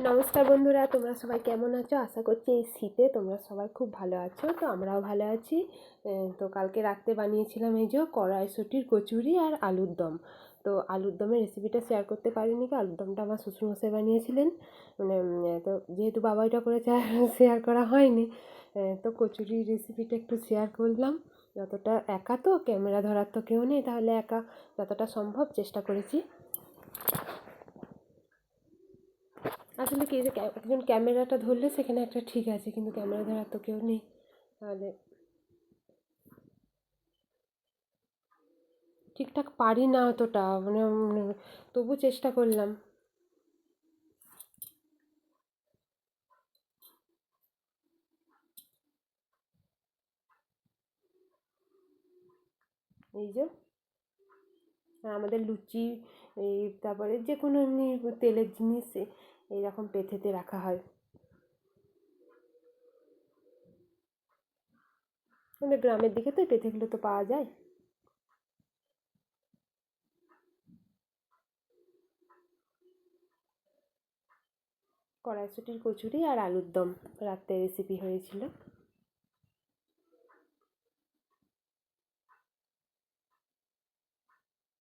নমস্কার বন্ধুরা, তোমরা সবাই কেমন আছো? আশা করছি এই শীতে তোমরা সবাই খুব ভালো আছো। তো আমরাও ভালো আছি। তো কালকে রাত্রে বানিয়েছিলাম এই যে কড়াইশুঁটির কচুরি আর আলুর দম। তো আলুর দমের রেসিপিটা শেয়ার করতে পারিনি, আলুর দমটা আমার শ্বশুরমশাই বানিয়েছিলেন। মানে তো যেহেতু বাবা এটা করেছে আর শেয়ার করা হয়নি, তো কচুরির রেসিপিটা একটু শেয়ার করলাম। যতটা একা তো ক্যামেরা ধরার তো কেউ নেই, তাহলে একা যতটা সম্ভব চেষ্টা করেছি। আসলে কি যে একজন ক্যামেরাটা ধরলে সেখানে একটা ঠিক আছে, কিন্তু ক্যামেরা ধরার তো কেউ নেই, তাহলে ঠিকঠাক পারি না অতটা, তবু চেষ্টা করলাম। এই যে আমাদের লুচি, এই তারপরে যে কোনো এমনি তেলের জিনিস এইরকম পেথেতে রাখা হয়। আমাদের গ্রামের দিকে তো এই পেথেগুলো তো পাওয়া যায়। কড়াইশুঁটির কচুরি আর আলুর দম রাত্রে রেসিপি হয়েছিল।